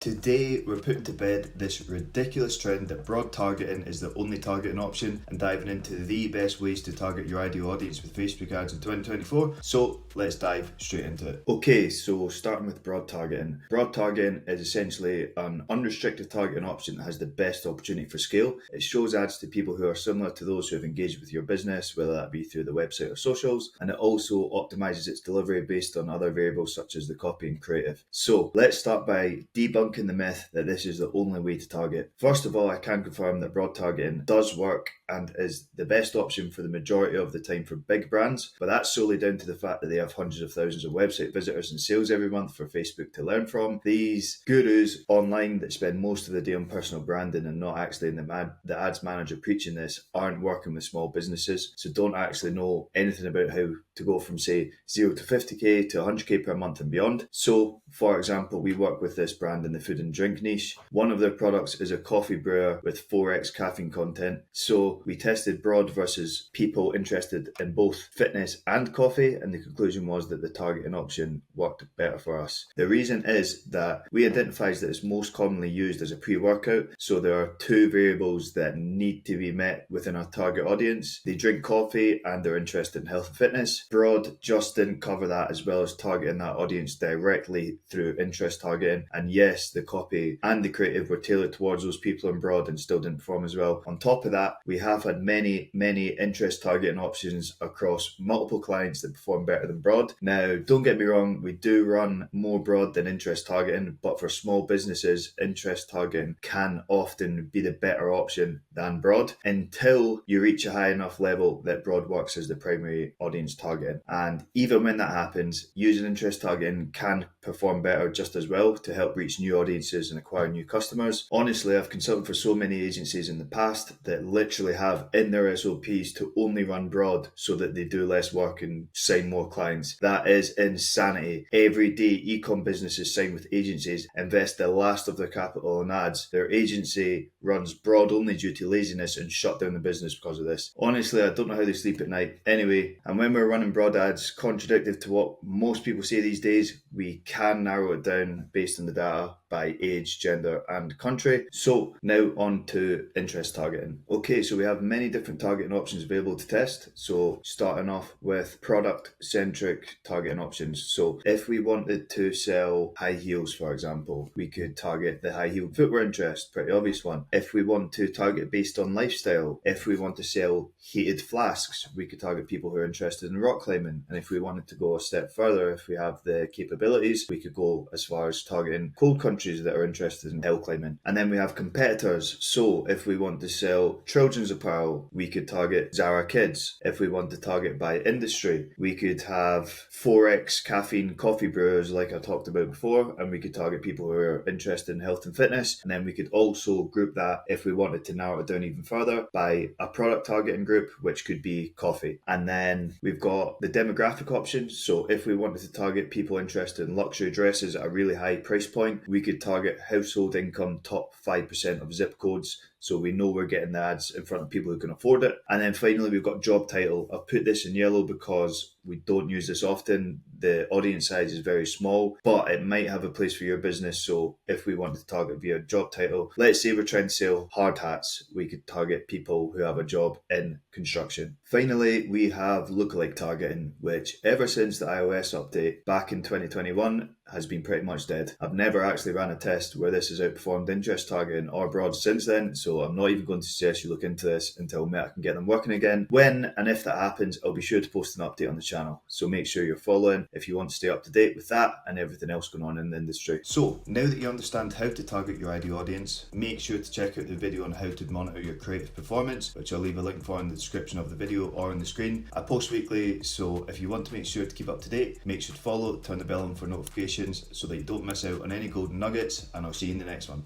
Today, we're putting to bed this ridiculous trend that broad targeting is the only targeting option and diving into the best ways to target your ideal audience with Facebook ads in 2024. So let's dive straight into it. Okay, so starting with broad targeting. Broad targeting is essentially an unrestricted targeting option that has the best opportunity for scale. It shows ads to people who are similar to those who have engaged with your business, whether that be through the website or socials, and it also optimizes its delivery based on other variables such as the copy and creative. So let's start by debunking the myth that this is the only way to target. First of all, I can confirm that broad targeting does work and is the best option for the majority of the time for big brands, but that's solely down to the fact that they have hundreds of thousands of website visitors and sales every month for Facebook to learn from. These gurus online that spend most of the day on personal branding and not actually in the ads manager preaching this aren't working with small businesses, so don't actually know anything about how to go from say 0 to 50k to 100k per month and beyond. So for example, we work with this brand in the food and drink niche. One of their products is a coffee brewer with 4x caffeine content. So we tested broad versus people interested in both fitness and coffee, and the conclusion was that the targeting option worked better for us. The reason is that we identified that it's most commonly used as a pre-workout, so there are two variables that need to be met within our target audience. They drink coffee and they're interested in health and fitness. Broad just didn't cover that, as well as targeting that audience directly through interest targeting. And yes, the copy and the creative were tailored towards those people in broad and still didn't perform as well. On top of that, we have had many interest targeting options across multiple clients that perform better than broad. Now, don't get me wrong, we do run more broad than interest targeting, but for small businesses, interest targeting can often be the better option than broad until you reach a high enough level that broad works as the primary audience targeting. And even when that happens, using interest targeting can perform better just as well to help reach new audiences and acquire new customers. Honestly, I've consulted for so many agencies in the past that literally have in their SOPs to only run broad so that they do less work and sign more clients. That is insanity. Every day e-com businesses sign with agencies, invest the last of their capital in ads. Their agency runs broad only due to laziness and shut down the business because of this. Honestly, I don't know how they sleep at night. Anyway, and when we're running broad ads, contradictory to what most people say these days, we can narrow it down based on the data by age, gender, and country. So now on to interest targeting. Okay, so we have many different targeting options available to test. So starting off with product-centric targeting options. So if we wanted to sell high heels, for example, we could target the high heel footwear interest, pretty obvious one. If we want to target based on lifestyle, if we want to sell heated flasks, we could target people who are interested in rock climbing. And if we wanted to go a step further, if we have the capabilities, we could go as far as targeting cold countries that are interested in hill climbing. And then we have competitors. So if we want to sell children's apparel, we could target Zara Kids. If we want to target by industry, we could have 4x caffeine coffee brewers like I talked about before, and we could target people who are interested in health and fitness. And then we could also group that, if we wanted to narrow it down even further, by a product targeting group, which could be coffee. And then we've got the demographic options. So if we wanted to target people interested in luxury dresses at a really high price point, we could target household income top 5% of zip codes, so we know we're getting the ads in front of people who can afford it. And then finally, we've got job title. I've put this in yellow because we don't use this often. The audience size is very small, but it might have a place for your business. So if we want to target via job title, let's say we're trying to sell hard hats, we could target people who have a job in construction. Finally, we have lookalike targeting, which ever since the iOS update back in 2021 has been pretty much dead. I've never actually ran a test where this has outperformed interest targeting or broad since then, so I'm not even going to suggest you look into this until I can get them working again. When and if that happens, I'll be sure to post an update on the channel, so make sure you're following if you want to stay up to date with that and everything else going on in the industry. So now that you understand how to target your ideal audience, make sure to check out the video on how to monitor your creative performance, which I'll leave a link for in the description of the video or on the screen. I post weekly, so if you want to make sure to keep up to date, make sure to follow, turn the bell on for notifications so that you don't miss out on any golden nuggets, and I'll see you in the next one.